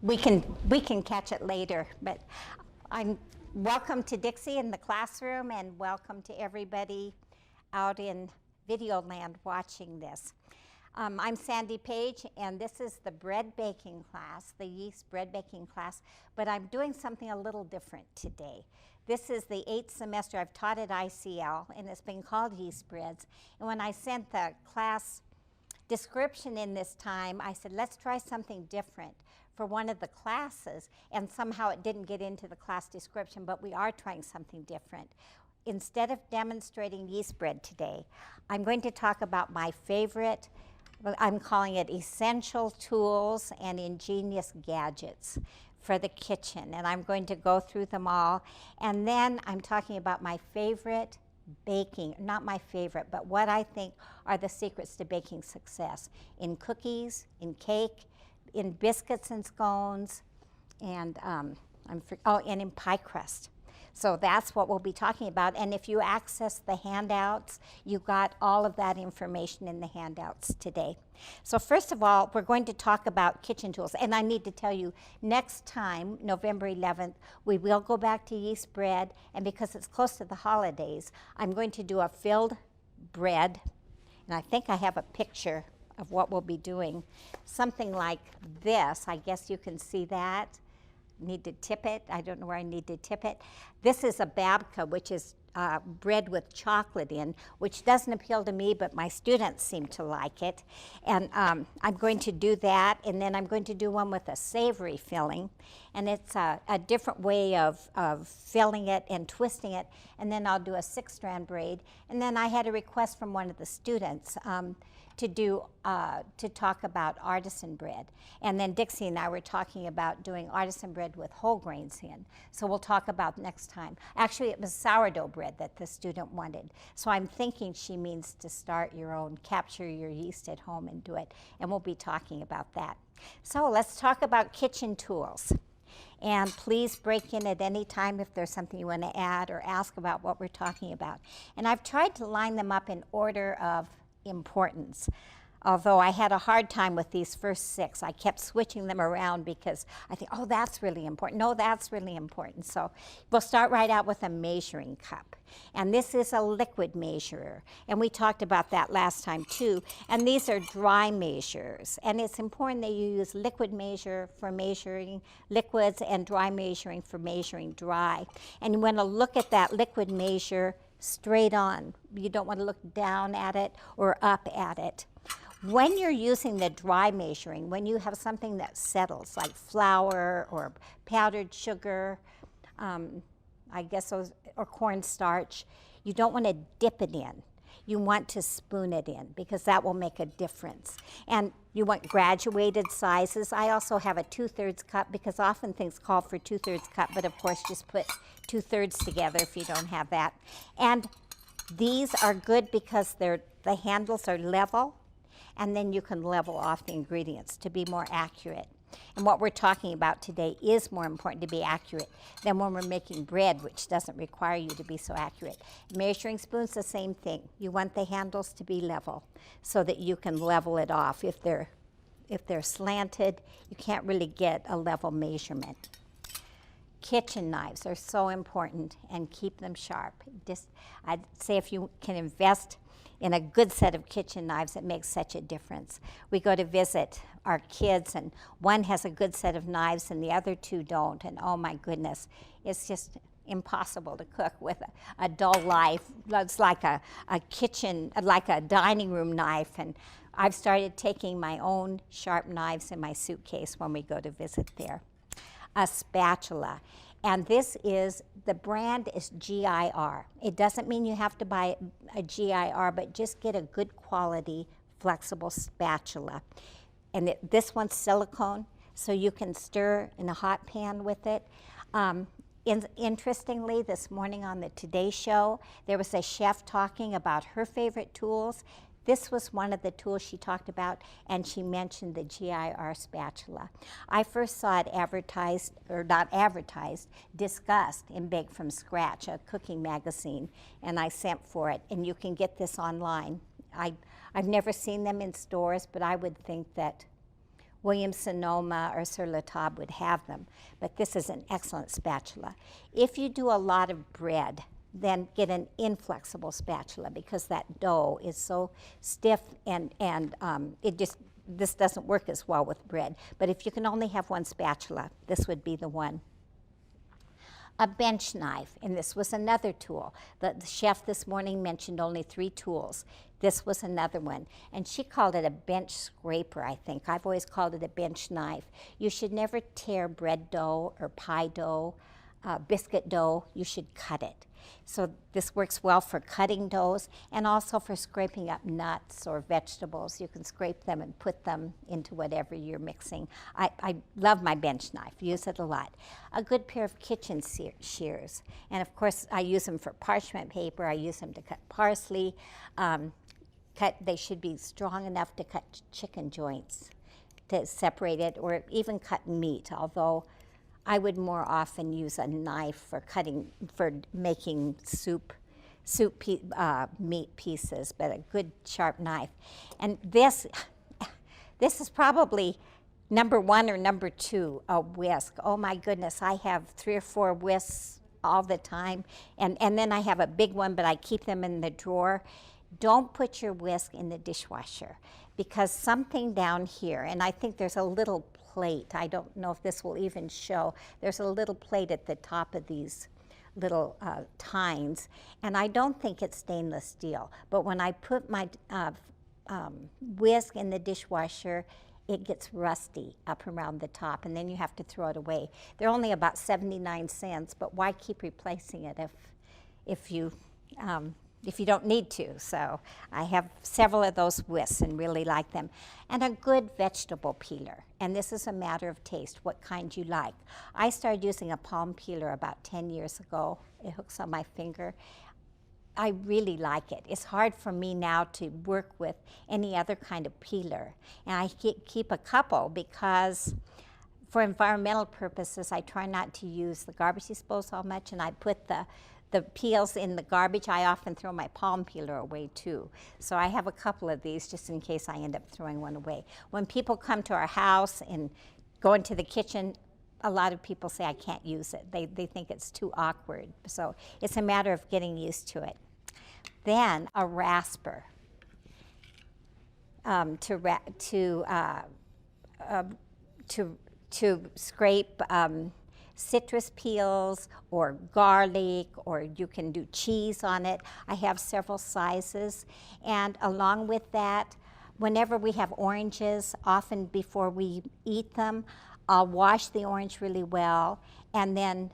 we can catch it later, but I'm welcome to Dixie in the classroom, and welcome to everybody out in video land watching this. I'm Sandy Page, and this is the bread baking class, the yeast bread baking class, but I'm doing something a little different today. This is the 8th semester I've taught at ICL, and it's been called Yeast Breads. And when I sent the class description in this time, I said, let's try something different for one of the classes, and somehow it didn't get into the class description, but we are trying something different. Instead of demonstrating yeast bread today, I'm going to talk about my favorite, I'm calling it essential tools and ingenious gadgets for the kitchen, and I'm going to go through them all. And then I'm talking about my favorite baking, not my favorite, but what I think are the secrets to baking success in cookies, in cake, in biscuits and scones, and and in pie crust. So that's what we'll be talking about. And if you access the handouts, you got all of that information in the handouts today. So first of all, we're going to talk about kitchen tools. And I need to tell you, next time, November 11th, we will go back to yeast bread. And because it's close to the holidays, I'm going to do a filled bread. And I think I have a picture of what we'll be doing. Something like this. I guess you can see that. Need to tip it. I don't know where I need to tip it. This is a babka, which is bread with chocolate in, which doesn't appeal to me, but my students seem to like it. And I'm going to do that, and then I'm going to do one with a savory filling. And it's a different way of filling it and twisting it. And then I'll do a 6-strand braid. And then I had a request from one of the students to talk about artisan bread. And then Dixie and I were talking about doing artisan bread with whole grains in. So we'll talk about next time. Actually, it was sourdough bread that the student wanted. So I'm thinking she means to start your own, capture your yeast at home and do it. And we'll be talking about that. So let's talk about kitchen tools. And please break in at any time if there's something you want to add or ask about what we're talking about. And I've tried to line them up in order of importance. Although I had a hard time with these first 6. I kept switching them around because I think, oh, that's really important. No, that's really important. So we'll start right out with a measuring cup. And this is a liquid measurer. And we talked about that last time too. And these are dry measures. And it's important that you use liquid measure for measuring liquids and dry measuring for measuring dry. And you want to look at that liquid measure straight on. You don't want to look down at it or up at it. When you're using the dry measuring, when you have something that settles, like flour or powdered sugar, I guess those, or cornstarch, you don't want to dip it in. You want to spoon it in because that will make a difference. And you want graduated sizes. I also have a 2/3 cup because often things call for 2/3 cup, but of course just put 2/3 together if you don't have that. And these are good because the handles are level, and then you can level off the ingredients to be more accurate. And what we're talking about today is more important to be accurate than when we're making bread, which doesn't require you to be so accurate. Measuring spoons, the same thing. You want the handles to be level so that you can level it off. If they're slanted, you can't really get a level measurement. Kitchen knives are so important, and keep them sharp. I'd say if you can invest in a good set of kitchen knives, it makes such a difference. We go to visit our kids, and one has a good set of knives and the other 2 don't, and oh my goodness, it's just impossible to cook with a dull knife. It's like a kitchen, like a dining room knife, and I've started taking my own sharp knives in my suitcase when we go to visit there. A spatula. And this is, the brand is GIR. It doesn't mean you have to buy a GIR, but just get a good quality, flexible spatula. And this one's silicone, so you can stir in a hot pan with it. Interestingly, this morning on the Today Show, there was a chef talking about her favorite tools. This was one of the tools she talked about, and she mentioned the GIR spatula. I first saw it advertised, or not advertised, discussed in Bake From Scratch, a cooking magazine, and I sent for it. And you can get this online. I've never seen them in stores, but I would think that Williams-Sonoma or Sur La Table would have them, but this is an excellent spatula. If you do a lot of bread, then get an inflexible spatula because that dough is so stiff and this doesn't work as well with bread. But if you can only have one spatula, this would be the one. A bench knife, and this was another tool. The chef this morning mentioned only 3 tools. This was another one, and she called it a bench scraper, I think. I've always called it a bench knife. You should never tear bread dough or pie dough, biscuit dough. You should cut it. So this works well for cutting doughs and also for scraping up nuts or vegetables. You can scrape them and put them into whatever you're mixing. I love my bench knife, use it a lot. A good pair of kitchen shears. And of course, I use them for parchment paper. I use them to cut parsley. They should be strong enough to cut chicken joints, to separate it, or even cut meat, although I would more often use a knife for making meat pieces, but a good sharp knife. And this is probably number 1 or number 2, a whisk. Oh my goodness, I have 3 or 4 whisks all the time, and then I have a big one, but I keep them in the drawer. Don't put your whisk in the dishwasher because something down here, and I think there's a little plate. I don't know if this will even show. There's a little plate at the top of these little tines, and I don't think it's stainless steel. But when I put my whisk in the dishwasher, it gets rusty up around the top, and then you have to throw it away. They're only about 79 cents, but why keep replacing it if you don't need to? So I have several of those whisks and really like them. And a good vegetable peeler. And this is a matter of taste, what kind you like. I started using a palm peeler about 10 years ago. It hooks on my finger. I really like it. It's hard for me now to work with any other kind of peeler. And I keep a couple because for environmental purposes, I try not to use the garbage disposal much, and I put the peels in the garbage. I often throw my palm peeler away too. So I have a couple of these just in case I end up throwing one away. When people come to our house and go into the kitchen, a lot of people say I can't use it. They think it's too awkward. So it's a matter of getting used to it. Then a rasper to scrape citrus peels or garlic, or you can do cheese on it. I have several sizes, and along with that, whenever we have oranges, often before we eat them, I'll wash the orange really well and then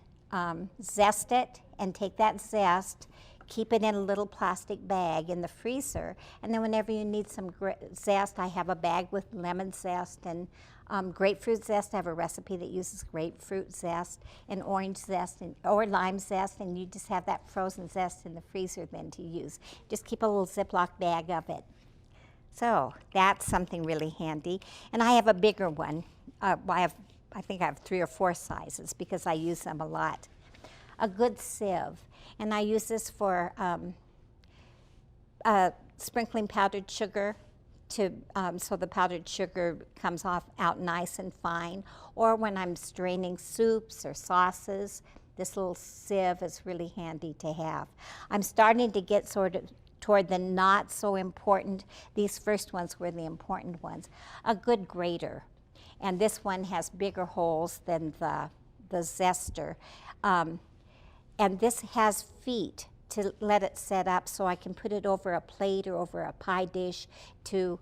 zest it and take that zest, keep it in a little plastic bag in the freezer, and then whenever you need some zest, I have a bag with lemon zest and grapefruit zest. I have a recipe that uses grapefruit zest and orange zest or lime zest, and you just have that frozen zest in the freezer then to use. Just keep a little Ziploc bag of it. So that's something really handy. And I have a bigger one. I think I have 3 or 4 sizes because I use them a lot. A good sieve, and I use this for sprinkling powdered sugar so the powdered sugar comes out nice and fine. Or when I'm straining soups or sauces, this little sieve is really handy to have. I'm starting to get sort of toward the not so important. These first ones were the important ones. A good grater, and this one has bigger holes than the zester. And this has feet to let it set up so I can put it over a plate or over a pie dish to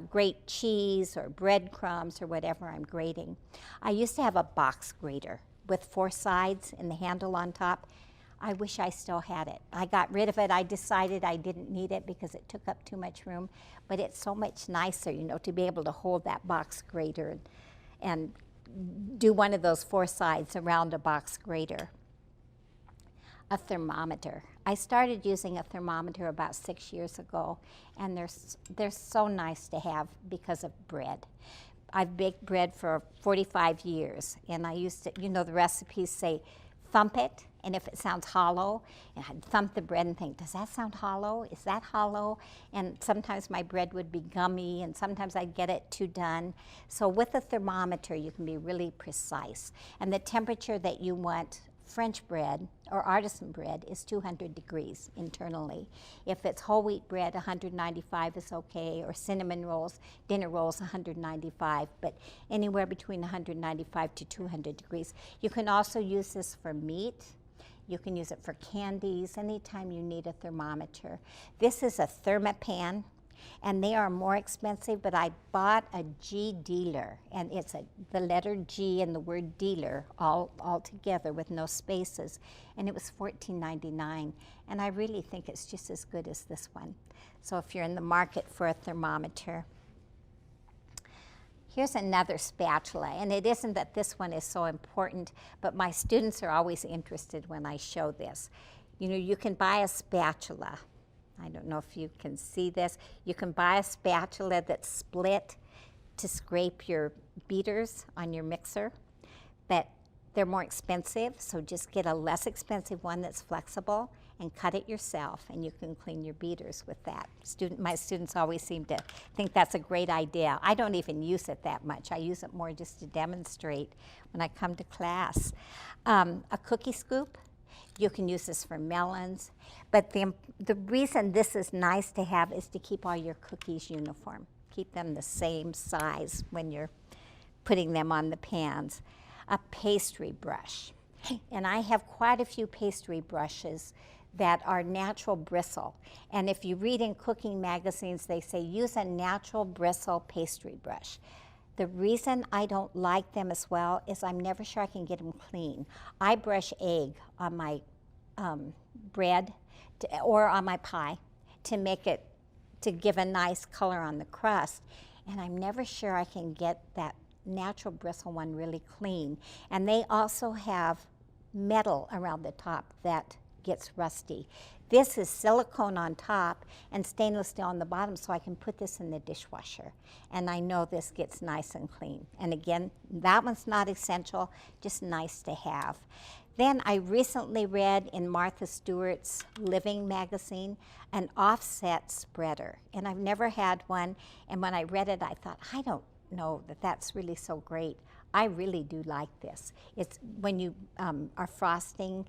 grate cheese or breadcrumbs or whatever I'm grating. I used to have a box grater with 4 sides and the handle on top. I wish I still had it. I got rid of it. I decided I didn't need it because it took up too much room, but it's so much nicer, you know, to be able to hold that box grater and do one of those 4 sides around a box grater. A thermometer. I started using a thermometer about 6 years ago, and they're so nice to have because of bread. I've baked bread for 45 years, and I used to, you know, the recipes say thump it And if it sounds hollow, and I'd thump the bread and think, does that sound hollow? Is that hollow? And sometimes my bread would be gummy, and sometimes I'd get it too done. So with a thermometer, you can be really precise. And the temperature that you want French bread or artisan bread is 200 degrees internally. If it's whole wheat bread, 195 is okay, or cinnamon rolls, dinner rolls, 195, but anywhere between 195 to 200 degrees. You can also use this for meat. You can use it for candies, anytime you need a thermometer. This is a thermopan, and they are more expensive, but I bought a G dealer, and it's the letter G and the word dealer all together with no spaces, and it was $14.99, and I really think it's just as good as this one. So if you're in the market for a thermometer. Here's another spatula, and it isn't that this one is so important, but my students are always interested when I show this. You know, you can buy a spatula. I don't know if you can see this. You can buy a spatula that's split to scrape your beaters on your mixer, but they're more expensive, so just get a less expensive one that's flexible and cut it yourself, and you can clean your beaters with that. My students always seem to think that's a great idea. I don't even use it that much. I use it more just to demonstrate when I come to class. A cookie scoop. You can use this for melons, but the reason this is nice to have is to keep all your cookies uniform. Keep them the same size when you're putting them on the pans. A pastry brush, and I have quite a few pastry brushes that are natural bristle, and if you read in cooking magazines, they say use a natural bristle pastry brush. The reason I don't like them as well is I'm never sure I can get them clean. I brush egg on my bread or on my pie to give a nice color on the crust, and I'm never sure I can get that natural bristle one really clean. And they also have metal around the top that gets rusty. This is silicone on top and stainless steel on the bottom, so I can put this in the dishwasher. And I know this gets nice and clean. And again, that one's not essential, just nice to have. Then I recently read in Martha Stewart's Living magazine an offset spreader. And I've never had one, and when I read it, I thought, I don't know that that's really so great. I really do like this. It's when you are frosting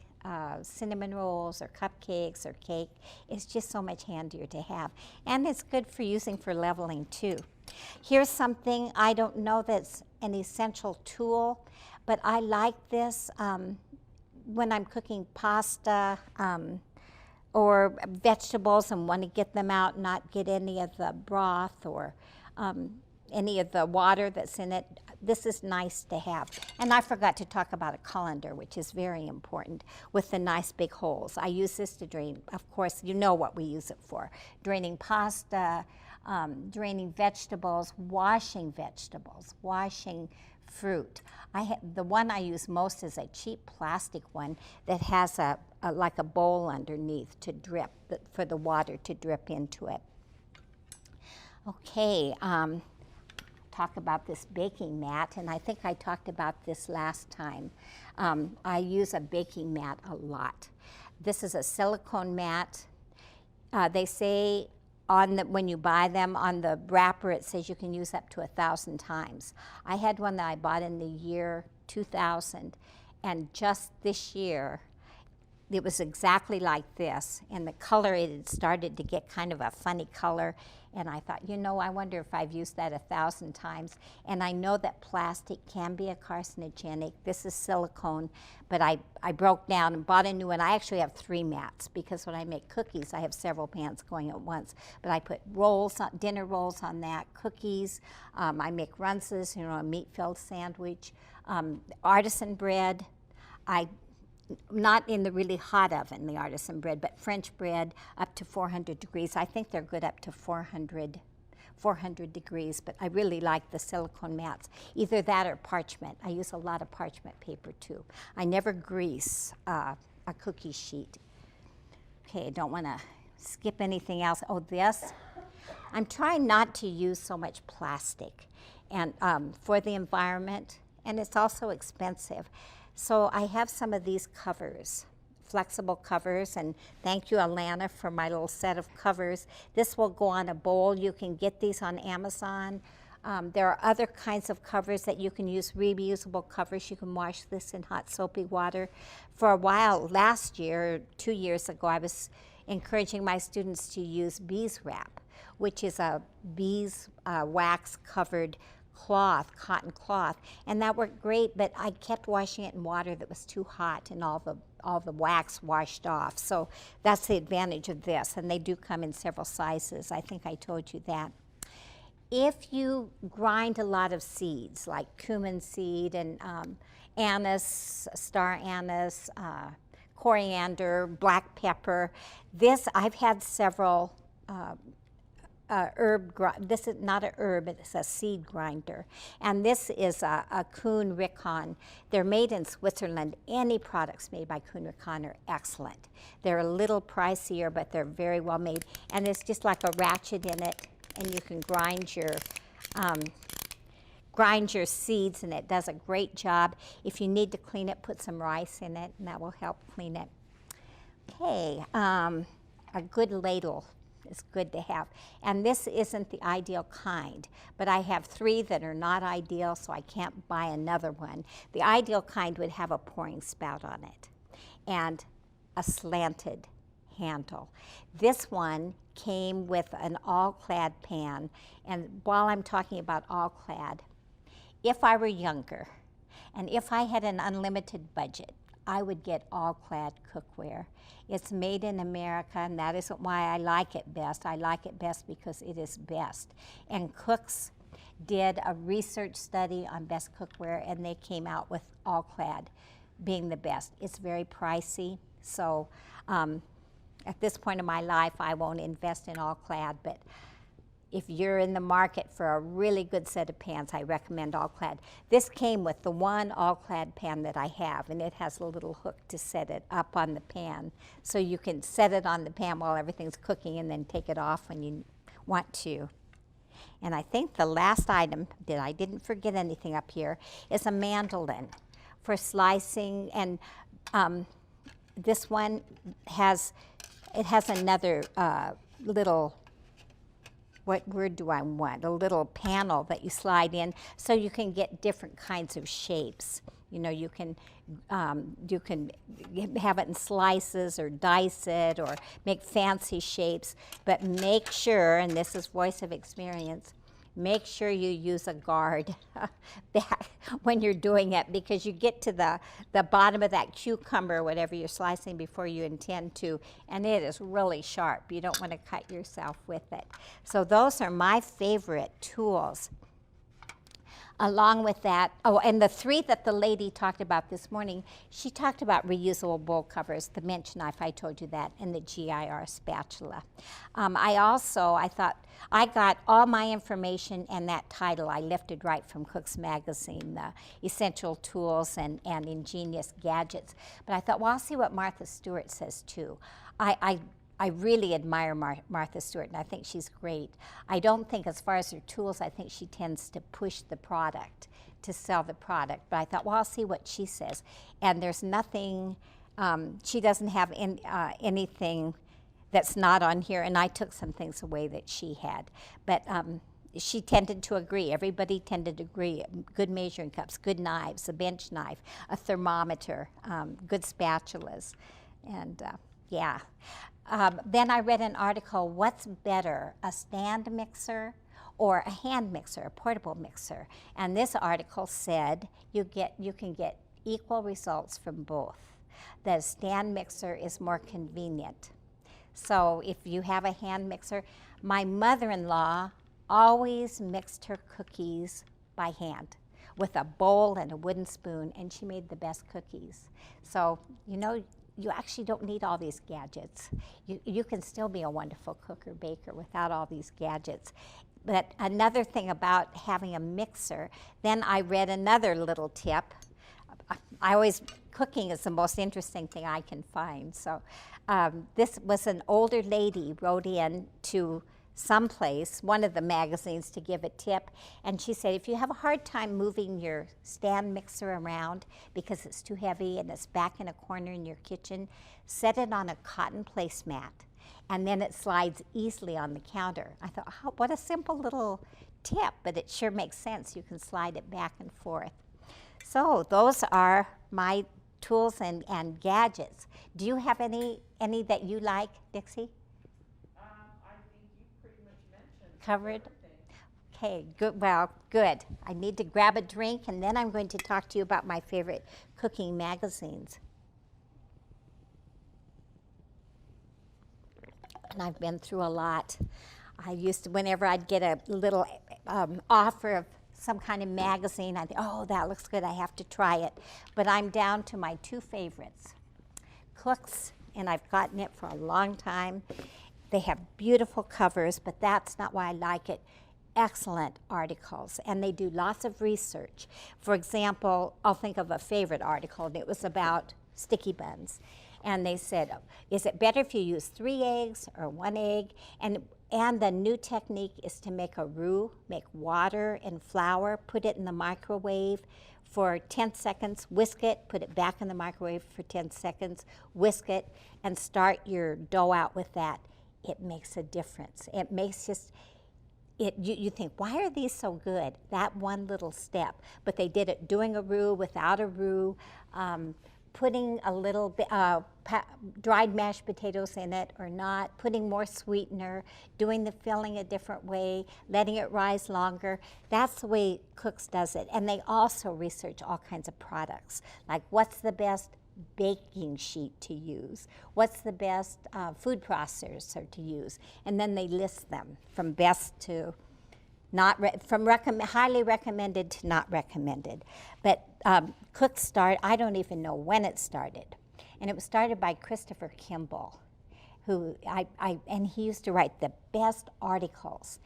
cinnamon rolls or cupcakes or cake, it's just so much handier to have. And it's good for using for leveling too. Here's something I don't know that's an essential tool, but I like this when I'm cooking pasta or vegetables and want to get them out and not get any of the broth or any of the water that's in it. This is nice to have. And I forgot to talk about a colander, which is very important, with the nice big holes. I use this to drain, of course, you know what we use it for. Draining pasta, draining vegetables, washing fruit. The one I use most is a cheap plastic one that has like a bowl underneath to drip, for the water to drip into it. Okay. Talk about this baking mat, and I think I talked about this last time. I use a baking mat a lot. This is a silicone mat. They say when you buy them, on the wrapper it says you can use up to 1,000 times. I had one that I bought in the year 2000, and just this year it was exactly like this, and the color, it had started to get kind of a funny color, and I thought, you know, I wonder if I've used that 1,000 times. And I know that plastic can be a carcinogenic. This is silicone, but I broke down and bought a new one. I actually have 3 mats because when I make cookies, I have several pans going at once. But I put dinner rolls on that, cookies. I make runces, you know, a meat-filled sandwich, artisan bread. Not in the really hot oven, the artisan bread, but French bread up to 400 degrees. I think they're good up to 400 degrees, but I really like the silicone mats. Either that or parchment. I use a lot of parchment paper too. I never grease a cookie sheet. Okay, I don't want to skip anything else. Oh, this. I'm trying not to use so much plastic and for the environment, and it's also expensive. So I have some of these covers flexible covers, and thank you, Alana, for my little set of covers. This will go on a bowl. You can get these on Amazon. There are other kinds of covers that you can use, reusable covers. You can wash this in hot soapy water. For a while, last year, 2 years ago, I was encouraging my students to use beeswrap, which is a bees wax covered cloth, cotton cloth, and that worked great, but I kept washing it in water that was too hot and all the wax washed off. So that's the advantage of this, and they do come in several sizes. I think I told you that. If you grind a lot of seeds, like cumin seed and anise, star anise, coriander, black pepper, I've had several this is not an herb, it's a seed grinder. And this is a Kuhn Rikon. They're made in Switzerland. Any products made by Kuhn Rikon are excellent. They're a little pricier, but they're very well made. And it's just like a ratchet in it, and you can grind your seeds, and it does a great job. If you need to clean it, put some rice in it, and that will help clean it. Okay, a good ladle is good to have. And this isn't the ideal kind, but I have 3 that are not ideal, so I can't buy another one. The ideal kind would have a pouring spout on it and a slanted handle. This one came with an all-clad pan, and while I'm talking about all-clad, if I were younger and if I had an unlimited budget, I would get all-clad cookware. It's made in America, and that isn't why I like it best. I like it best because it is best. And Cooks did a research study on best cookware, and they came out with all-clad being the best. It's very pricey, so at this point in my life, I won't invest in all-clad, but if you're in the market for a really good set of pans, I recommend all-clad. This came with the one all-clad pan that I have, and it has a little hook to set it up on the pan. So you can set it on the pan while everything's cooking and then take it off when you want to. And I think the last item, that I didn't forget anything up here, is a mandoline for slicing. And this one has another little, what word do I want? A little panel that you slide in so you can get different kinds of shapes. You know, you can have it in slices or dice it or make fancy shapes, but make sure, and this is voice of experience, make sure you use a guard back when you're doing it, because you get to the bottom of that cucumber or whatever you're slicing before you intend to, and it is really sharp. You don't want to cut yourself with it. So those are my favorite tools. Along with that, oh, and the 3 that the lady talked about this morning, she talked about reusable bowl covers, the Mensch knife, I told you that, and the GIR spatula. I thought, I got all my information and that title I lifted right from Cook's Magazine, the Essential Tools and Ingenious Gadgets. But I thought, well, I'll see what Martha Stewart says too. I really admire Martha Stewart, and I think she's great. I don't think, as far as her tools, I think she tends to push the product, to sell the product. But I thought, well, I'll see what she says. And there's nothing, she doesn't have anything that's not on here, and I took some things away that she had. But she tended to agree. Everybody tended to agree. Good measuring cups, good knives, a bench knife, a thermometer, good spatulas, and yeah. Then I read an article, what's better, a stand mixer or a hand mixer, a portable mixer? And this article said you can get equal results from both. The stand mixer is more convenient. So if you have a hand mixer, my mother-in-law always mixed her cookies by hand with a bowl and a wooden spoon, and she made the best cookies. So, you know, you actually don't need all these gadgets. You can still be a wonderful cook or baker without all these gadgets. But another thing about having a mixer, then I read another little tip. Cooking is the most interesting thing I can find. So this was an older lady wrote in to someplace, one of the magazines, to give a tip, and she said if you have a hard time moving your stand mixer around because it's too heavy and it's back in a corner in your kitchen, set it on a cotton placemat, and then it slides easily on the counter. I thought, oh, what a simple little tip, but it sure makes sense. You can slide it back and forth. So those are my tools and gadgets. Do you have any that you like, Dixie? I think you pretty much mentioned Covered? everything. Okay, good. Well, good. I need to grab a drink, and then I'm going to talk to you about my favorite cooking magazines. And I've been through a lot. I used to, whenever I'd get a little offer of some kind of magazine, I think, oh, that looks good, I have to try it. But I'm down to my two favorites. Cooks, and I've gotten it for a long time. They have beautiful covers, but that's not why I like it. Excellent articles, and they do lots of research. For example, I'll think of a favorite article, and it was about sticky buns. And they said, is it better if you use 3 eggs or 1 egg? And the new technique is to make a roux, make water and flour, put it in the microwave for 10 seconds, whisk it, put it back in the microwave for 10 seconds, whisk it, and start your dough out with that. It makes a difference. It makes just, you think, why are these so good? That one little step. But they did it doing a roux, without a roux, putting a little bit dried mashed potatoes in it or not, putting more sweetener, doing the filling a different way, letting it rise longer. That's the way Cooks does it. And they also research all kinds of products, like what's the best baking sheet to use, what's the best food processor to use, and then they list them from best to not from highly recommended to not recommended. But Cooks I don't even know when it started. And it was started by Christopher Kimball, who and he used to write the best articles.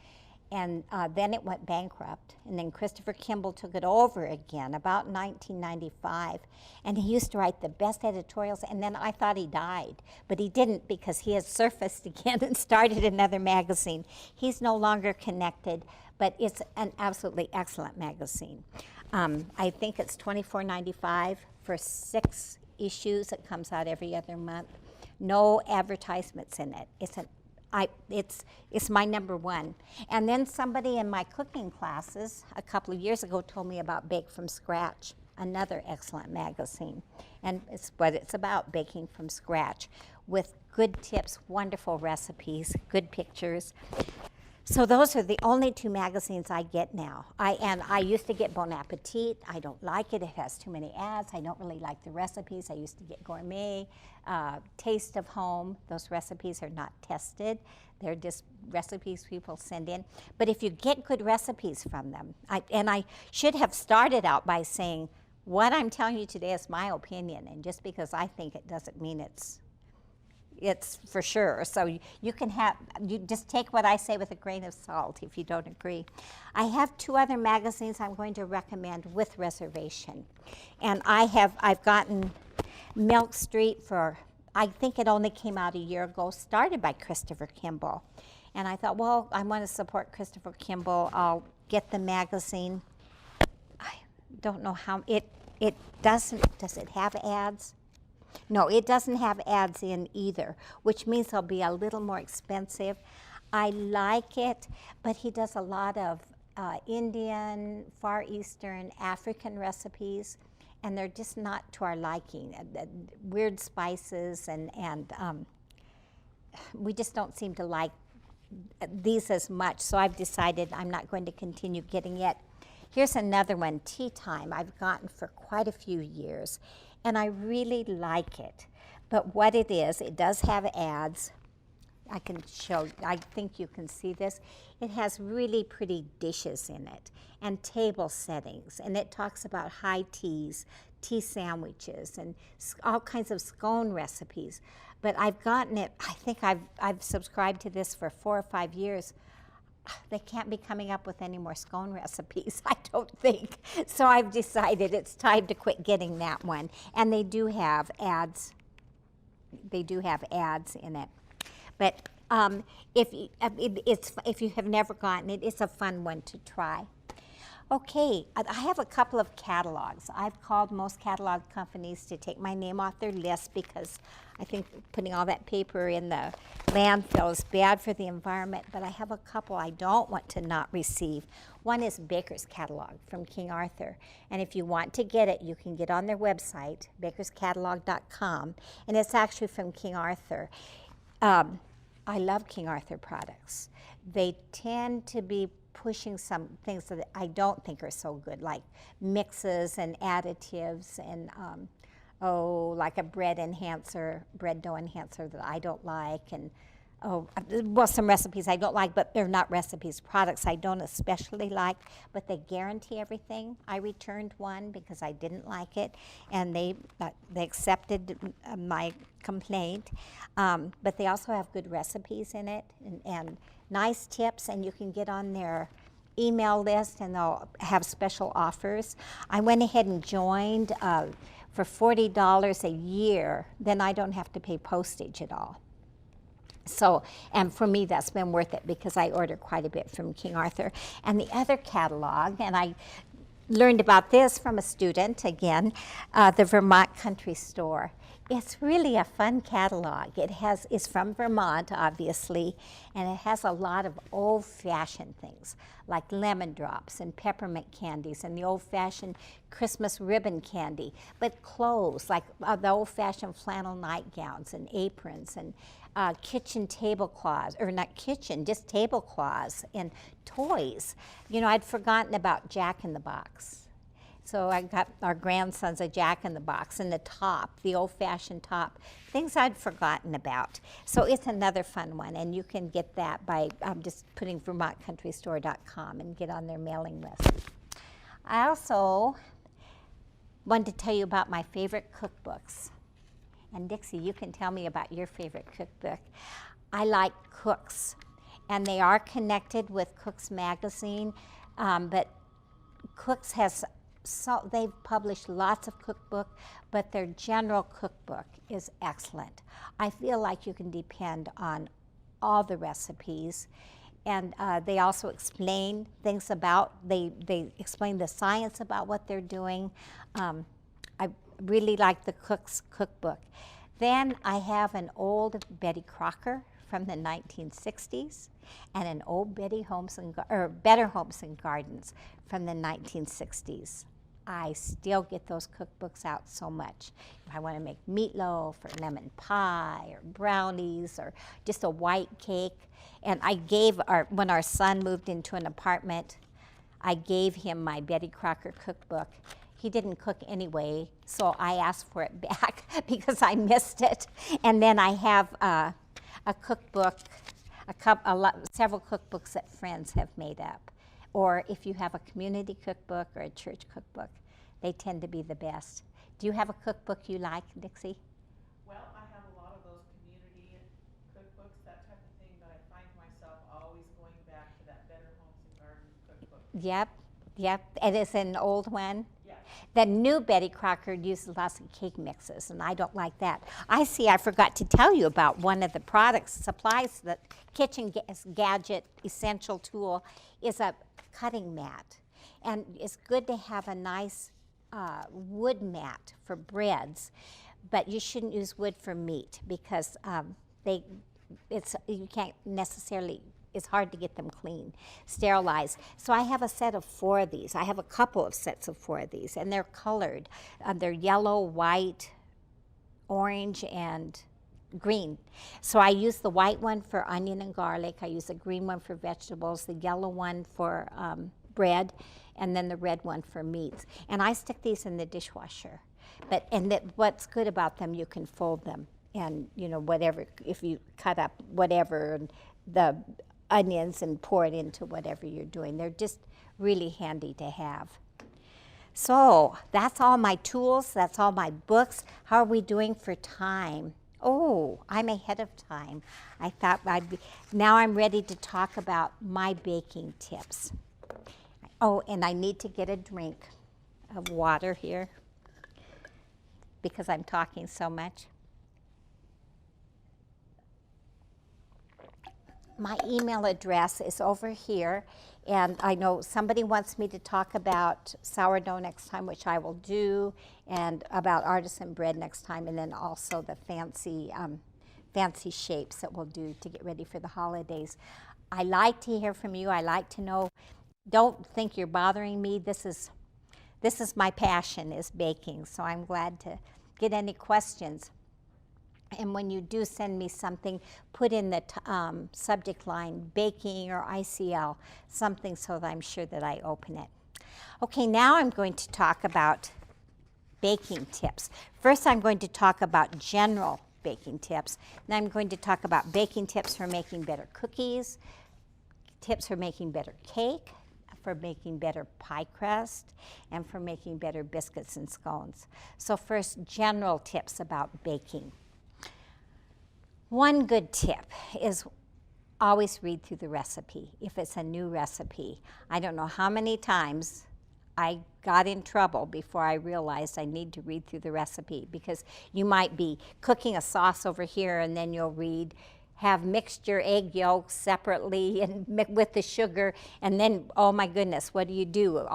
And then it went bankrupt. And then Christopher Kimball took it over again about 1995. And he used to write the best editorials. And then I thought he died. But he didn't, because he has surfaced again and started another magazine. He's no longer connected, but it's an absolutely excellent magazine. I think it's $24.95 for 6 issues. It comes out every other month. No advertisements in it. It's my number one. And then somebody in my cooking classes a couple of years ago told me about Bake from Scratch, another excellent magazine. And it's what it's about, baking from scratch, with good tips, wonderful recipes, good pictures. So those are the only 2 magazines I get now. I used to get Bon Appetit. I don't like it. It has too many ads. I don't really like the recipes. I used to get Gourmet, Taste of Home. Those recipes are not tested. They're just recipes people send in. But if you get good recipes from them, I should have started out by saying, what I'm telling you today is my opinion, and just because I think it doesn't mean it's for sure. So you just take what I say with a grain of salt if you don't agree. I have 2 other magazines I'm going to recommend with reservation. And I've gotten Milk Street I think it only came out a year ago, started by Christopher Kimball. And I thought, well, I want to support Christopher Kimball. I'll get the magazine. I don't know how, does it have ads? No, it doesn't have ads in either, which means they'll be a little more expensive. I like it, but he does a lot of Indian, Far Eastern, African recipes, and they're just not to our liking. Weird spices, and we just don't seem to like these as much, so I've decided I'm not going to continue getting it. Here's another one, Tea Time, I've gotten for quite a few years. And I really like it. But what it is, it does have ads. I can show, I think you can see this. It has really pretty dishes in it and table settings. And it talks about high teas, tea sandwiches, and all kinds of scone recipes. But I've gotten it, I think I've subscribed to this for 4 or 5 years. They can't be coming up with any more scone recipes, I don't think. So I've decided it's time to quit getting that one. And they do have ads. They do have ads in it. But If you have never gotten it, it's a fun one to try. Okay, I have a couple of catalogs. I've called most catalog companies to take my name off their list because I think putting all that paper in the landfill is bad for the environment, but I have a couple I don't want to not receive. One is Baker's Catalog from King Arthur, and if you want to get it, you can get on their website, bakerscatalog.com, and it's actually from King Arthur. I love King Arthur products. They tend to be pushing some things that I don't think are so good, like mixes and additives and like a bread dough enhancer that I don't like, and some recipes I don't like, but they're not recipes, products I don't especially like, but they guarantee everything. I returned one because I didn't like it, and they accepted my complaint, but they also have good recipes in it and nice tips, and you can get on their email list and they'll have special offers. I went ahead and joined for $40 a year, then I don't have to pay postage at all. So, and for me, that's been worth it because I order quite a bit from King Arthur. And the other catalog, and I learned about this from a student, again, the Vermont Country Store. It's really a fun catalog. It's from Vermont, obviously, and it has a lot of old-fashioned things like lemon drops and peppermint candies and the old-fashioned Christmas ribbon candy, but clothes like the old-fashioned flannel nightgowns and aprons and kitchen tablecloths, or not kitchen, just tablecloths and toys. You know, I'd forgotten about Jack in the Box. So I got our grandsons a Jack in the Box and the top, the old-fashioned top, things I'd forgotten about. So it's another fun one, and you can get that by just putting VermontCountryStore.com and get on their mailing list. I also wanted to tell you about my favorite cookbooks. And Dixie, you can tell me about your favorite cookbook. I like Cooks, and they are connected with Cooks Magazine, but Cooks has they've published lots of cookbook, but their general cookbook is excellent. I feel like you can depend on all the recipes, and they also explain things they explain the science about what they're doing. I really like the Cooks cookbook. Then I have an old Betty Crocker from the 1960s and an old Better Homes and Gardens from the 1960s. I still get those cookbooks out so much. If I want to make meatloaf or lemon pie or brownies or just a white cake. And I gave when our son moved into an apartment, I gave him my Betty Crocker cookbook. He didn't cook anyway, so I asked for it back because I missed it. And then I have a cookbook, several cookbooks that friends have made up. Or if you have a community cookbook or a church cookbook, they tend to be the best. Do you have a cookbook you like, Dixie? Well, I have a lot of those community cookbooks, that type of thing, but I find myself always going back to that Better Homes and Gardens cookbook. Yep. It is an old one. Yeah. The new Betty Crocker uses lots of cake mixes, and I don't like that. I forgot to tell you about one of the products, supplies, the kitchen gadget essential tool is a cutting mat. And it's good to have a nice wood mat for breads, but you shouldn't use wood for meat because you can't necessarily, it's hard to get them clean, sterilized. So I have a set of 4 of these. I have a couple of sets of 4 of these, and they're colored. They're yellow, white, orange, and green. So I use the white one for onion and garlic. I use the green one for vegetables, the yellow one for bread, and then the red one for meats. And I stick these in the dishwasher. What's good about them, you can fold them. And, whatever, if you cut up whatever, the onions and pour it into whatever you're doing. They're just really handy to have. So that's all my tools. That's all my books. How are we doing for time? Oh, I'm ahead of time. I thought now I'm ready to talk about my baking tips. Oh, and I need to get a drink of water here because I'm talking so much. my email address is over here, and I know somebody wants me to talk about sourdough next time, which I will do, and about artisan bread next time, and then also the fancy shapes that we'll do to get ready for the holidays. I like to hear from you. I like to know. Don't think you're bothering me. This is my passion, is baking, so I'm glad to get any questions. And when you do send me something, put in the subject line, baking or ICL, something so that I'm sure that I open it. Okay, now I'm going to talk about baking tips. First, I'm going to talk about general baking tips. Then I'm going to talk about baking tips for making better cookies, tips for making better cake, for making better pie crust, and for making better biscuits and scones. So first, general tips about baking. One good tip is always read through the recipe if it's a new recipe. I don't know how many times I got in trouble before I realized I need to read through the recipe, because you might be cooking a sauce over here and then you'll read, have mixed your egg yolks separately and with the sugar, and then, oh my goodness, what do?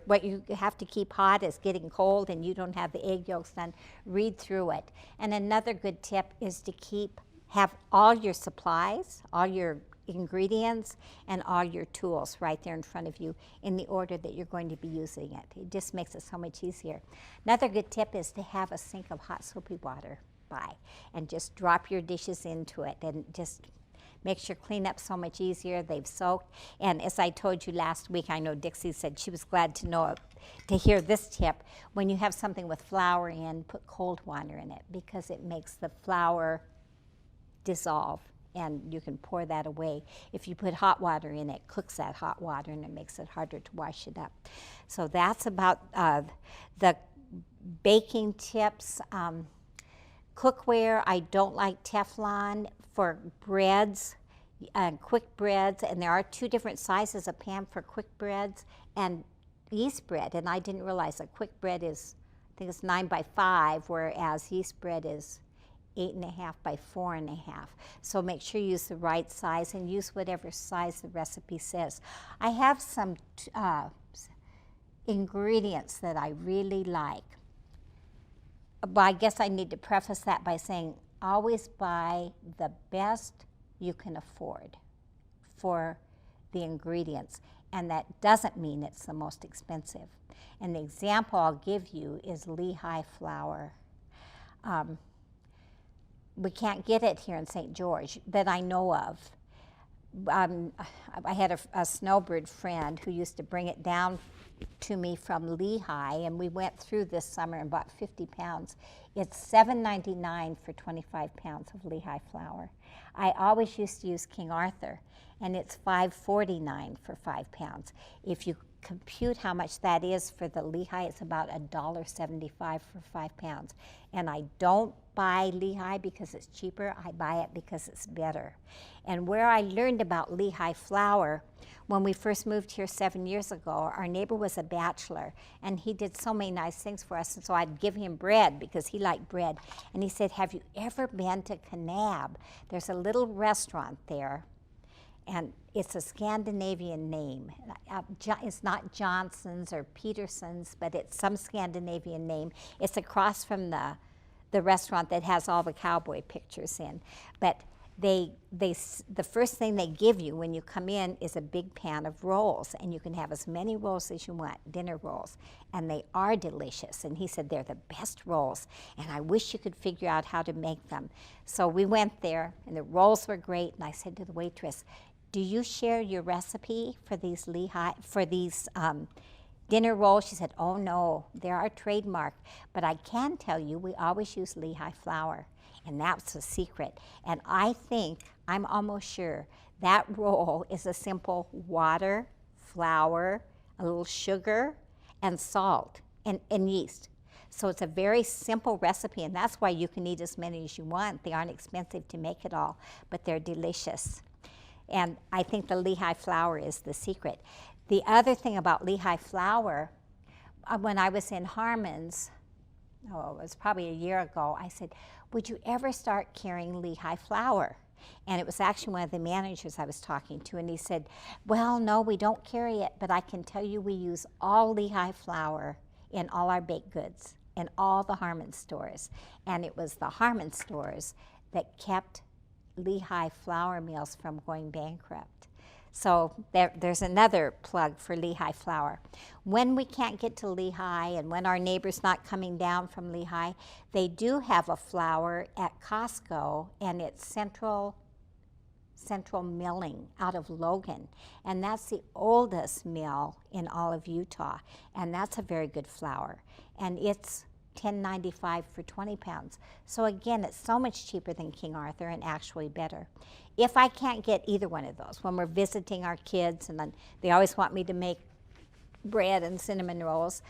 What you have to keep hot is getting cold and you don't have the egg yolks done. Read through it. And another good tip is to have all your supplies, all your ingredients, and all your tools right there in front of you in the order that you're going to be using it. It just makes it so much easier. Another good tip is to have a sink of hot soapy water by, and just drop your dishes into it, and just makes your cleanup so much easier. They've soaked. And as I told you last week, I know Dixie said she was glad to hear this tip. When you have something with flour in, put cold water in it, because it makes the flour dissolve, and you can pour that away. If you put hot water in, it cooks that hot water and it makes it harder to wash it up. So that's about the baking tips. Cookware, I don't like Teflon for breads, quick breads, and there are 2 different sizes of pan for quick breads and yeast bread, and I didn't realize that quick bread is, I think it's 9 by 5, whereas yeast bread is 8.5 by 4.5. So make sure you use the right size and use whatever size the recipe says. I have some ingredients that I really like. But I guess I need to preface that by saying always buy the best you can afford for the ingredients. And that doesn't mean it's the most expensive. And the example I'll give you is Lehigh flour. We can't get it here in St. George that I know of. I had a snowbird friend who used to bring it down to me from Lehigh, and we went through this summer and bought 50 pounds. It's $7.99 for 25 pounds of Lehigh flour. I always used to use King Arthur, and it's $5.49 for 5 pounds. If you compute how much that is for the Lehigh, it's about $1.75 for 5 pounds. And I don't buy Lehigh because it's cheaper. I buy it because it's better. And where I learned about Lehigh flour, when we first moved here 7 years ago, our neighbor was a bachelor, and he did so many nice things for us, and so I'd give him bread because he liked bread. And he said, have you ever been to Kanab? There's a little restaurant there, and it's a Scandinavian name. It's not Johnson's or Peterson's, but it's some Scandinavian name. It's across from the restaurant that has all the cowboy pictures in. But the first thing they give you when you come in is a big pan of rolls, and you can have as many rolls as you want, dinner rolls, and they are delicious. And he said they're the best rolls, and I wish you could figure out how to make them. So we went there, and the rolls were great, and I said to the waitress, do you share your recipe for these dinner rolls? She said, oh no, they're our trademark, but I can tell you we always use Lehigh flour. And that's the secret. And I think, I'm almost sure, that roll is a simple water, flour, a little sugar, and salt, and yeast. So it's a very simple recipe, and that's why you can eat as many as you want. They aren't expensive to make it all, but they're delicious. And I think the Lehigh flour is the secret. The other thing about Lehigh flour, when I was in Harmon's, it was probably a year ago, I said, would you ever start carrying Lehigh flour? And it was actually one of the managers I was talking to, and he said, well, no, we don't carry it, but I can tell you we use all Lehigh flour in all our baked goods, in all the Harmon stores. And it was the Harmon stores that kept Lehigh flour mills from going bankrupt. So there's another plug for Lehigh flour. When we can't get to Lehigh and when our neighbor's not coming down from Lehigh, they do have a flour at Costco, and it's Central Milling out of Logan. And that's the oldest mill in all of Utah. And that's a very good flour. And it's $10.95 for 20 pounds. So again, it's so much cheaper than King Arthur and actually better. If I can't get either one of those, when we're visiting our kids and then they always want me to make bread and cinnamon rolls,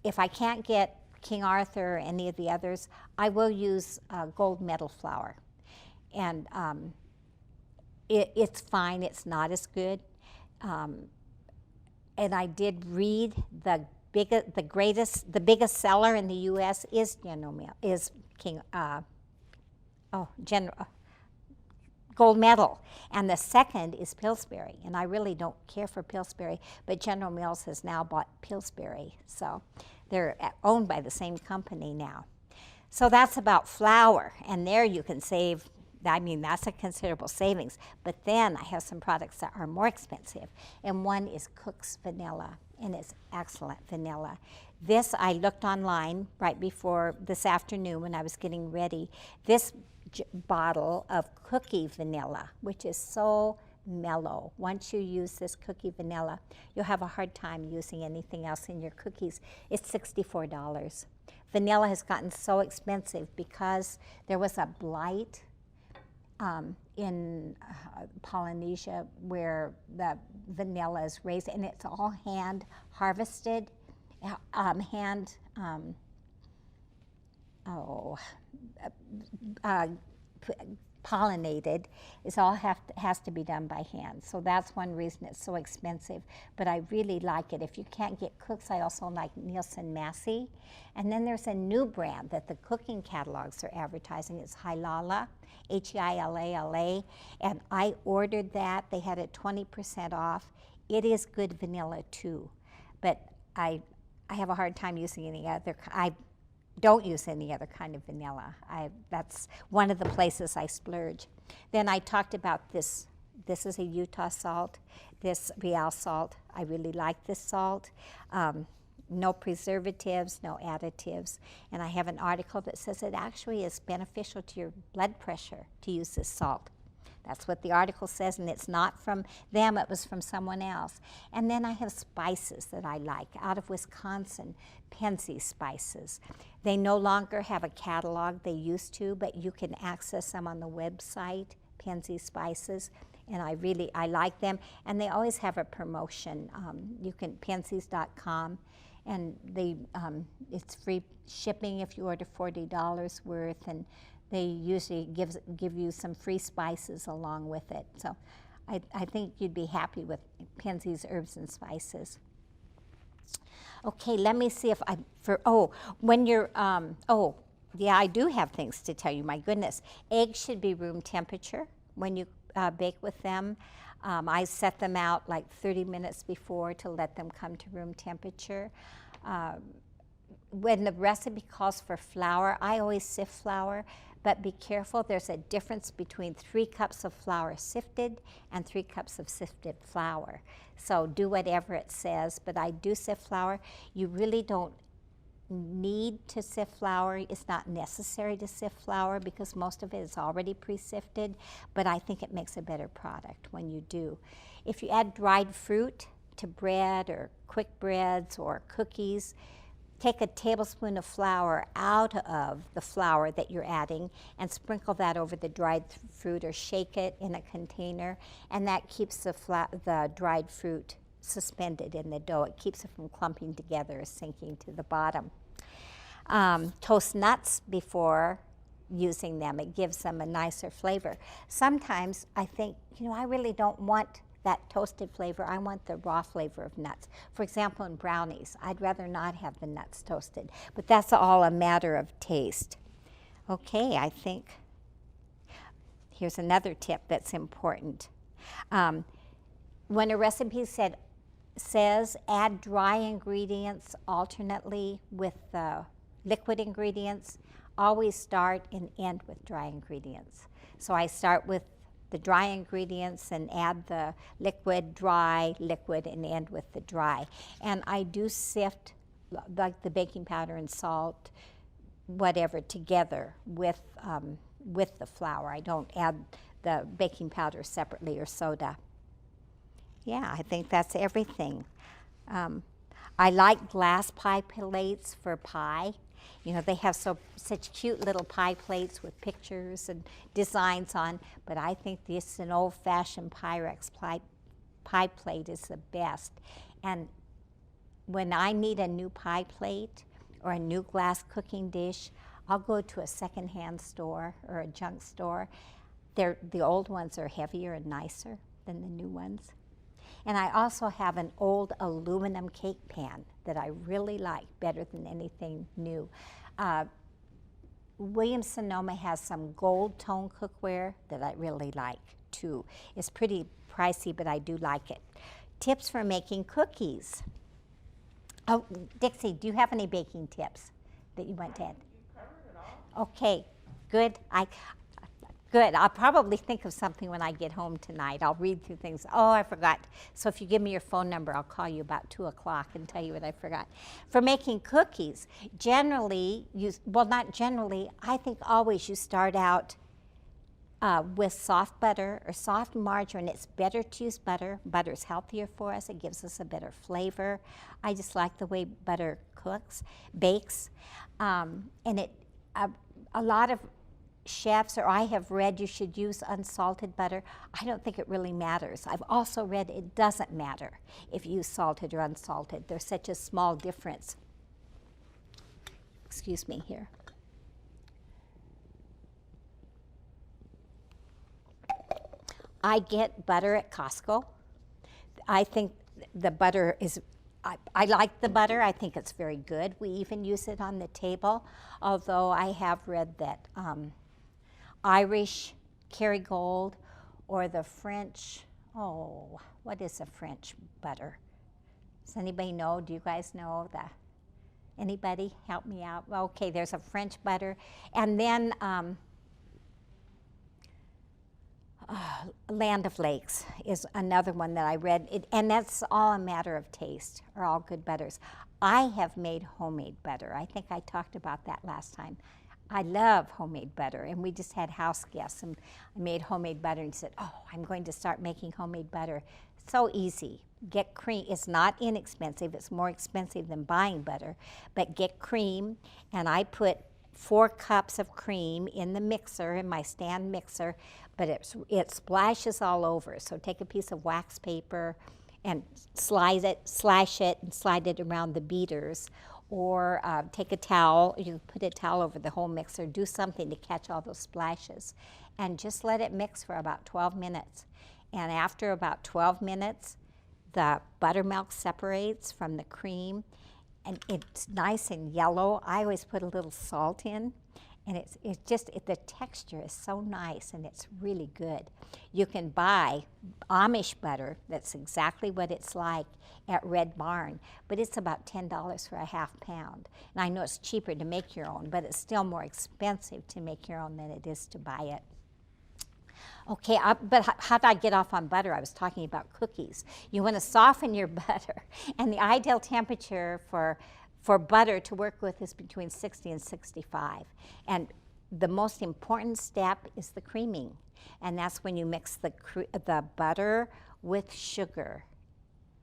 if I can't get King Arthur or any of the others, I will use gold medal flour. And it's fine, it's not as good. And I did read the biggest seller in the U.S. is Gold Medal, and the second is Pillsbury. And I really don't care for Pillsbury, but General Mills has now bought Pillsbury, so they're owned by the same company now. So that's about flour, and there you can save. I mean, that's a considerable savings. But then I have some products that are more expensive, and one is Cook's Vanilla, and it's excellent vanilla. This I looked online right before this afternoon when I was getting ready. This bottle of cookie vanilla, which is so mellow. Once you use this cookie vanilla, you'll have a hard time using anything else in your cookies. It's $64. Vanilla has gotten so expensive because there was a blight in Polynesia where the vanilla is raised, and it's all hand harvested, pollinated. It's all has to be done by hand. So that's one reason it's so expensive. But I really like it. If you can't get Cook's, I also like Nielsen Massey. And then there's a new brand that the cooking catalogs are advertising. It's Heilala, Heilala. And I ordered that. They had it 20% off. It is good vanilla too. But I have a hard time using any other. I don't use any other kind of vanilla. That's one of the places I splurge. Then I talked about this. This is a Utah salt, this Real salt. I really like this salt. No preservatives, no additives. And I have an article that says it actually is beneficial to your blood pressure to use this salt. That's what the article says, and it's not from them, it was from someone else. And then I have spices that I like out of Wisconsin, Penzi spices. They no longer have a catalog, they used to, but you can access them on the website, Penzi spices, and I like them. And they always have a promotion. You can, Penzis.com, and it's free shipping if you order $40 worth, and they usually give you some free spices along with it. So I think you'd be happy with Penzi's Herbs and Spices. Okay, let me see if I do have things to tell you, my goodness. Eggs should be room temperature when you bake with them. I set them out like 30 minutes before to let them come to room temperature. When the recipe calls for flour, I always sift flour, but be careful, there's a difference between 3 cups of flour sifted and 3 cups of sifted flour. So do whatever it says, but I do sift flour. You really don't need to sift flour. It's not necessary to sift flour because most of it is already pre-sifted, but I think it makes a better product when you do. If you add dried fruit to bread or quick breads or cookies, take a tablespoon of flour out of the flour that you're adding and sprinkle that over the dried fruit or shake it in a container, and that keeps the dried fruit suspended in the dough. It keeps it from clumping together or sinking to the bottom. Toast nuts before using them. It gives them a nicer flavor. Sometimes I think, I really don't want that toasted flavor. I want the raw flavor of nuts. For example, in brownies, I'd rather not have the nuts toasted, but that's all a matter of taste. Okay, I think. here's another tip that's important. When a recipe says add dry ingredients alternately with liquid ingredients, always start and end with dry ingredients. So I start with the dry ingredients and add the liquid, dry, liquid, and end with the dry. And I do sift like the baking powder and salt, whatever, together with the flour. I don't add the baking powder separately or soda. Yeah, I think that's everything. I like glass pie plates for pie. You know, they have such cute little pie plates with pictures and designs on, but I think this an old-fashioned Pyrex pie plate is the best. And when I need a new pie plate or a new glass cooking dish, I'll go to a secondhand store or a junk store. The old ones are heavier and nicer than the new ones. And I also have an old aluminum cake pan that I really like, better than anything new. Williams-Sonoma has some gold tone cookware that I really like too. It's pretty pricey, but I do like it. Tips for making cookies. Oh, Dixie, do you have any baking tips that you want to add? You covered it all. Okay, good. Good. I'll probably think of something when I get home tonight. I'll read through things. Oh, I forgot. So if you give me your phone number, I'll call you about 2 o'clock and tell you what I forgot. For making cookies, generally, not generally, I think always you start out with soft butter or soft margarine. It's better to use butter. Butter's healthier for us. It gives us a better flavor. I just like the way butter bakes. And a lot of chefs, or I have read, you should use unsalted butter. I don't think it really matters. I've also read it doesn't matter if you use salted or unsalted. There's such a small difference. Excuse me here. I get butter at Costco. I think the butter is, I like the butter. I think it's very good. We even use it on the table, although I have read that Irish Kerrygold or the French, what is a French butter? Does anybody know? Do you guys know anybody help me out? Okay, there's a French butter. And then Land of Lakes is another one that I read, and that's all a matter of taste, are all good butters. I have made homemade butter. I think I talked about that last time. I love homemade butter, and we just had house guests, and I made homemade butter and said, I'm going to start making homemade butter. So easy. Get cream. It's not inexpensive. It's more expensive than buying butter, but get cream, and I put 4 cups of cream in the mixer, in my stand mixer, but it splashes all over. So take a piece of wax paper and slash it and slide it around the beaters. Or take a towel, you put a towel over the whole mixer, do something to catch all those splashes, and just let it mix for about 12 minutes. And after about 12 minutes, the buttermilk separates from the cream, and it's nice and yellow. I always put a little salt in, and the texture is so nice, and it's really good. You can buy Amish butter, that's exactly what it's like, at Red Barn, but it's about $10 for a half pound. And I know it's cheaper to make your own, but it's still more expensive to make your own than it is to buy it. Okay, but how did I get off on butter? I was talking about cookies. You want to soften your butter, and the ideal temperature for butter to work with is between 60 and 65. And the most important step is the creaming, and that's when you mix the butter with sugar.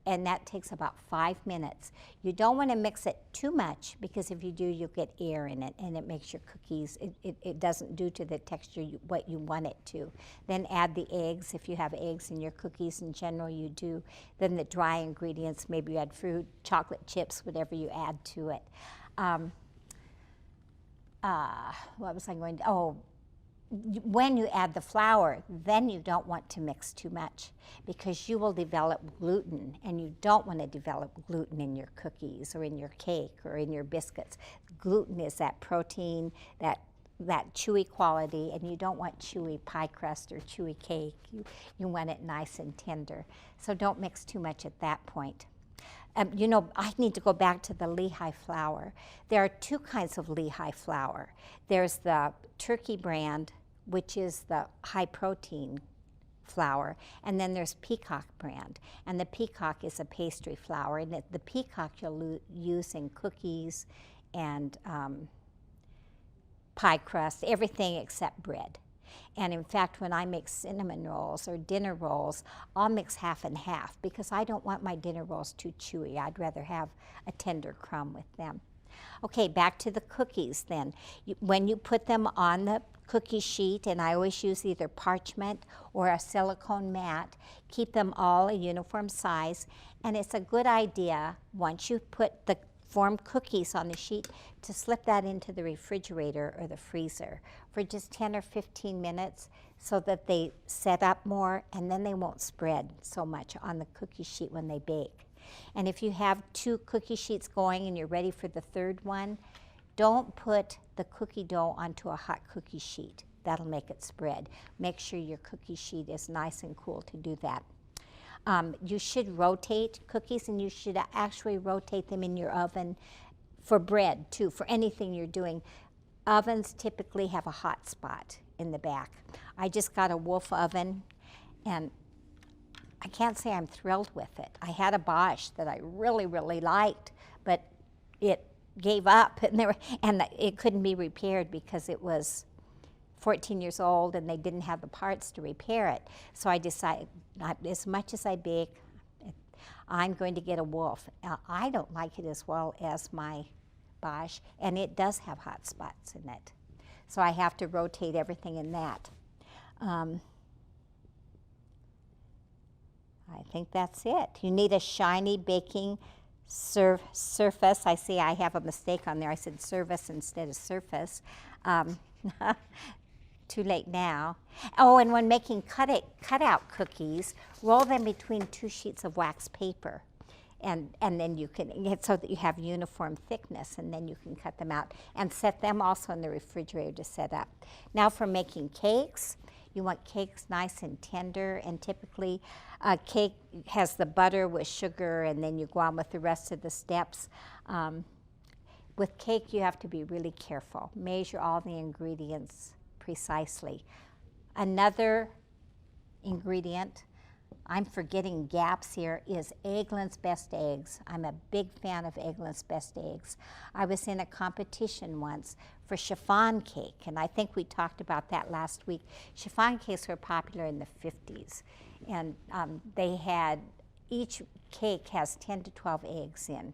And that takes about 5 minutes. You don't want to mix it too much, because if you do, you'll get air in it, and it makes your cookies, it doesn't do to the texture what you want it to. Then add the eggs, if you have eggs in your cookies. In general, you do. Then the dry ingredients, maybe you add fruit, chocolate chips, whatever you add to it. What was I going to, when you add the flour, then you don't want to mix too much, because you will develop gluten, and you don't want to develop gluten in your cookies or in your cake or in your biscuits. Gluten is that protein that that chewy quality, and you don't want chewy pie crust or chewy cake. You want it nice and tender. So don't mix too much at that point. You know, I need to go back to the Lehigh flour. There are two kinds of Lehigh flour. There's the turkey brand, which is the high protein flour, and then there's Peacock brand. And the Peacock is a pastry flour, and the Peacock you'll use in cookies and pie crust, everything except bread. And in fact, when I make cinnamon rolls or dinner rolls, I'll mix half and half because I don't want my dinner rolls too chewy. I'd rather have a tender crumb with them. Okay, back to the cookies then. When you put them on the cookie sheet, and I always use either parchment or a silicone mat, keep them all a uniform size. And it's a good idea, once you put the formed cookies on the sheet, to slip that into the refrigerator or the freezer for just 10 or 15 minutes so that they set up more, and then they won't spread so much on the cookie sheet when they bake. And if you have 2 cookie sheets going and you're ready for the 3rd one, don't put the cookie dough onto a hot cookie sheet. That'll make it spread. Make sure your cookie sheet is nice and cool to do that. You should rotate cookies, and you should actually rotate them in your oven for bread too, for anything you're doing. Ovens typically have a hot spot in the back. I just got a Wolf oven, and I can't say I'm thrilled with it. I had a Bosch that I really, really liked, but it gave up, and it couldn't be repaired because it was 14 years old and they didn't have the parts to repair it. So I decided, as much as I bake, I'm going to get a Wolf. I don't like it as well as my Bosch, and it does have hot spots in it. So I have to rotate everything in that. I think that's it. You need a shiny baking surface. I see I have a mistake on there. I said service instead of surface. Too late now. Oh, and when making cutout cookies, roll them between 2 sheets of wax paper. And then you can get so that you have uniform thickness, and then you can cut them out and set them also in the refrigerator to set up. Now for making cakes, you want cakes nice and tender, and typically a cake has the butter with sugar, and then you go on with the rest of the steps. With cake, you have to be really careful. Measure all the ingredients precisely. Another ingredient, I'm forgetting gaps here, is Eggland's Best Eggs. I'm a big fan of Eggland's Best Eggs. I was in a competition once for chiffon cake, and I think we talked about that last week. Chiffon cakes were popular in the 50s, and they had, each cake has 10 to 12 eggs in.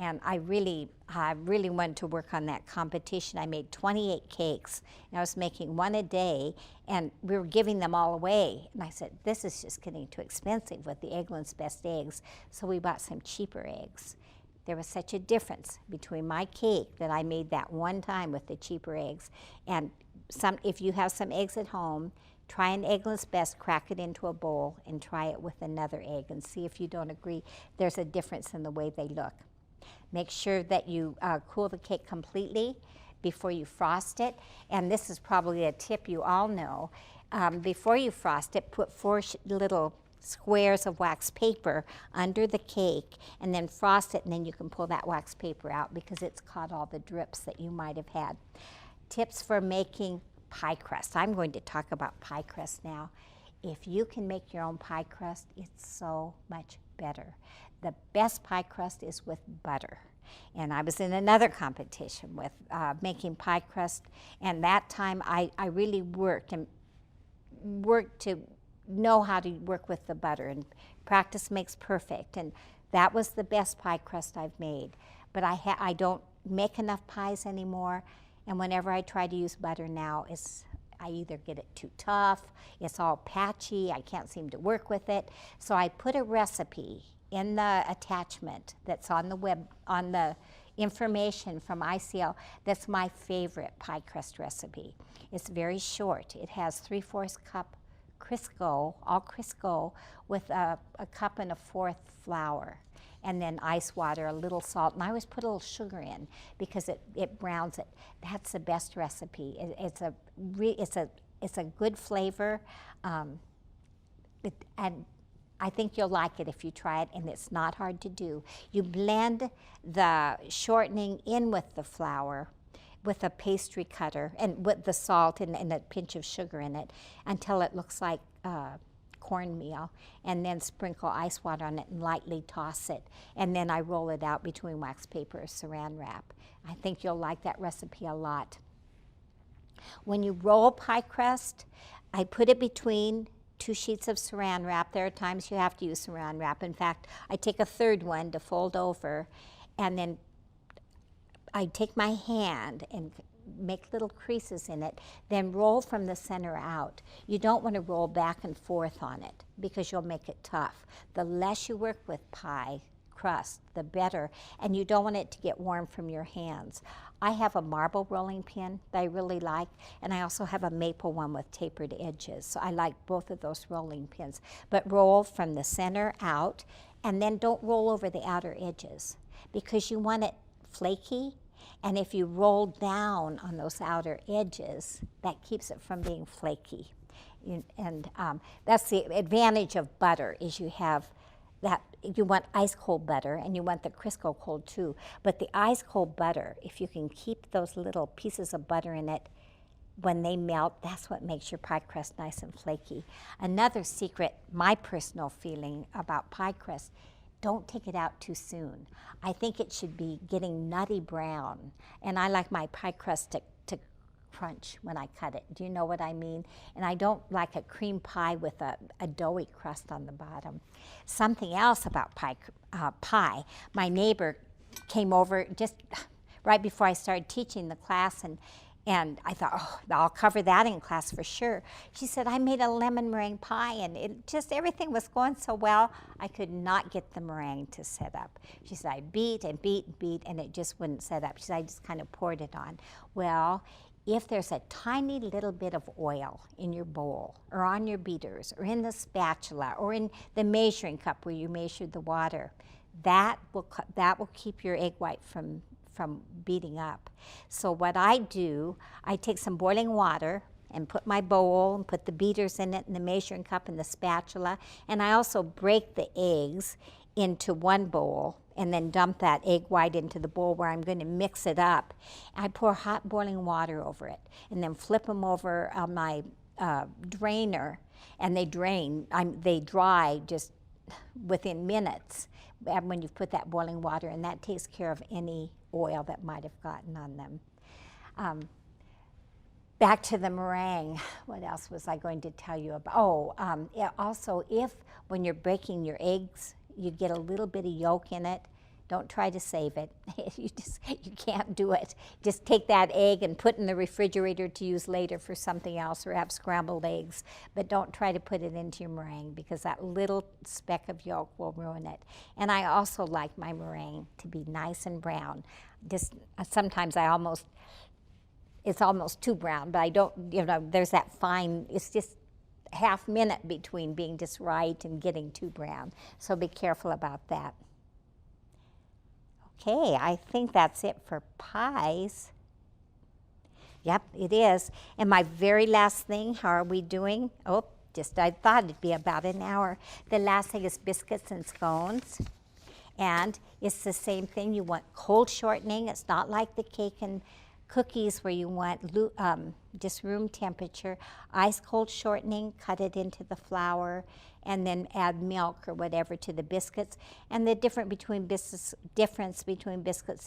And I really wanted to work on that competition. I made 28 cakes, and I was making 1 a day, and we were giving them all away. And I said, this is just getting too expensive with the Eggland's Best Eggs, so we bought some cheaper eggs. There was such a difference between my cake that I made that one time with the cheaper eggs, and if you have some eggs at home, try an Eggland's Best, crack it into a bowl, and try it with another egg, and see if you don't agree. There's a difference in the way they look. Make sure that you cool the cake completely before you frost it. And this is probably a tip you all know. Before you frost it, put 4 little squares of wax paper under the cake, and then frost it, and then you can pull that wax paper out because it's caught all the drips that you might have had. Tips for making pie crust. I'm going to talk about pie crust now. If you can make your own pie crust, it's so much better. The best pie crust is with butter. And I was in another competition with making pie crust, and that time I really worked to know how to work with the butter, and practice makes perfect, and that was the best pie crust I've made. But I don't make enough pies anymore, and whenever I try to use butter now, I either get it too tough, it's all patchy, I can't seem to work with it. So I put a recipe in the attachment that's on the web, on the information from ICL. That's my favorite pie crust recipe. It's very short. It has 3/4 cup Crisco, all Crisco, with a cup and a fourth flour, and then ice water, a little salt, and I always put a little sugar in because it browns it. That's the best recipe. It's a good flavor, and I think you'll like it if you try it, and it's not hard to do. You blend the shortening in with the flour with a pastry cutter and with the salt and a pinch of sugar in it until it looks like cornmeal, and then sprinkle ice water on it and lightly toss it. And then I roll it out between wax paper or saran wrap. I think you'll like that recipe a lot. When you roll pie crust, I put it between 2 sheets of saran wrap. There are times you have to use saran wrap. In fact, I take a third one to fold over, and then I take my hand and make little creases in it, then roll from the center out. You don't want to roll back and forth on it because you'll make it tough. The less you work with pie crust, the better, and you don't want it to get warm from your hands. I have a marble rolling pin that I really like, and I also have a maple one with tapered edges, so I like both of those rolling pins. But roll from the center out, and then don't roll over the outer edges because you want it flaky, and if you roll down on those outer edges, that keeps it from being flaky. And that's the advantage of butter, is you have that, you want ice cold butter, and you want the Crisco cold too. But the ice cold butter, if you can keep those little pieces of butter in it, when they melt, that's what makes your pie crust nice and flaky. Another secret, my personal feeling about pie crust, don't take it out too soon. I think it should be getting nutty brown, and I like my pie crust to crunch when I cut it. Do you know what I mean? And I don't like a cream pie with a doughy crust on the bottom. Something else about pie, my neighbor came over just right before I started teaching the class, and I thought, oh, I'll cover that in class for sure. She said, I made a lemon meringue pie, and it just, everything was going so well, I could not get the meringue to set up. She said, I beat and beat and beat, and it just wouldn't set up. She said, I just kind of poured it on. Well, if there's a tiny little bit of oil in your bowl, or on your beaters, or in the spatula, or in the measuring cup where you measured the water, that will keep your egg white from beating up. So what I do, I take some boiling water and put my bowl and put the beaters in it and the measuring cup and the spatula, and I also break the eggs into one bowl and then dump that egg white into the bowl where I'm going to mix it up. I pour hot boiling water over it and then flip them over on my drainer, and they dry just within minutes when you've put that boiling water, and that takes care of any oil that might have gotten on them. Back to the meringue. What else was I going to tell you about? Also, if when you're breaking your eggs, you get a little bit of yolk in it, don't try to save it. You can't do it. Just take that egg and put it in the refrigerator to use later for something else, or have scrambled eggs. But don't try to put it into your meringue because that little speck of yolk will ruin it. And I also like my meringue to be nice and brown. Just sometimes it's almost too brown, but I don't, there's that fine, it's just half minute between being just right and getting too brown. So be careful about that. Okay, I think that's it for pies. Yep, it is. And my very last thing, how are we doing? Oh, I thought it'd be about an hour. The last thing is biscuits and scones. And it's the same thing. You want cold shortening. It's not like the cake and cookies where you want just room temperature. Ice cold shortening, cut it into the flour, and then add milk or whatever to the biscuits. And the difference between biscuits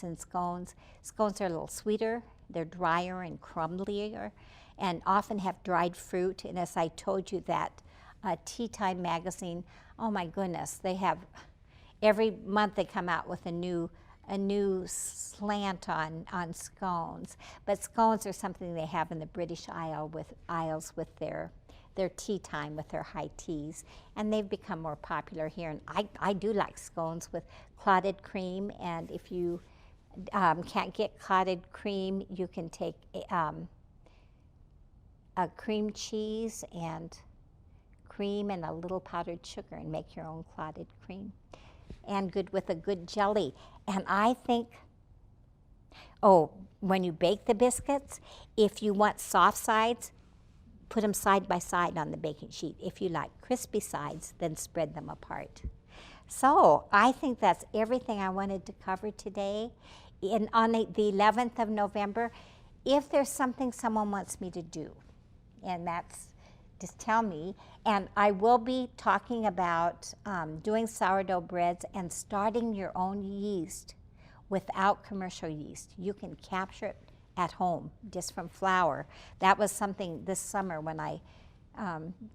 and scones. Scones are a little sweeter. They're drier and crumblier, and often have dried fruit. And as I told you, that Tea Time magazine, oh my goodness, they have, every month they come out with a new slant on scones. But scones are something they have in the British Isles with their tea time, with their high teas. And they've become more popular here. And I do like scones with clotted cream. And if you can't get clotted cream, you can take a cream cheese and cream and a little powdered sugar and make your own clotted cream. And good with a good jelly. And I think, when you bake the biscuits, if you want soft sides, put them side by side on the baking sheet. If you like crispy sides, then spread them apart. So I think that's everything I wanted to cover today. On the 11th of November, if there's something someone wants me to do, and that's, just tell me. And I will be talking about doing sourdough breads and starting your own yeast without commercial yeast. You can capture it at home just from flour. That was something this summer when I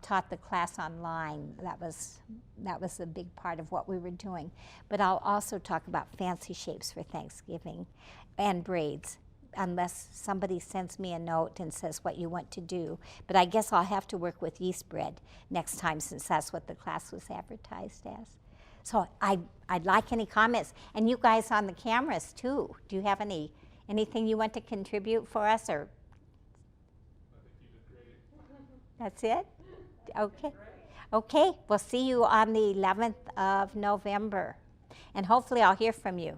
taught the class online. That was a big part of what we were doing. But I'll also talk about fancy shapes for Thanksgiving and braids, unless somebody sends me a note and says what you want to do. But I guess I'll have to work with yeast bread next time, since that's what the class was advertised as. So I'd like any comments. And you guys on the cameras too. Do you have anything you want to contribute for us? Or I think you did great. that's it? Okay. Okay, we'll see you on the 11th of November. And hopefully I'll hear from you.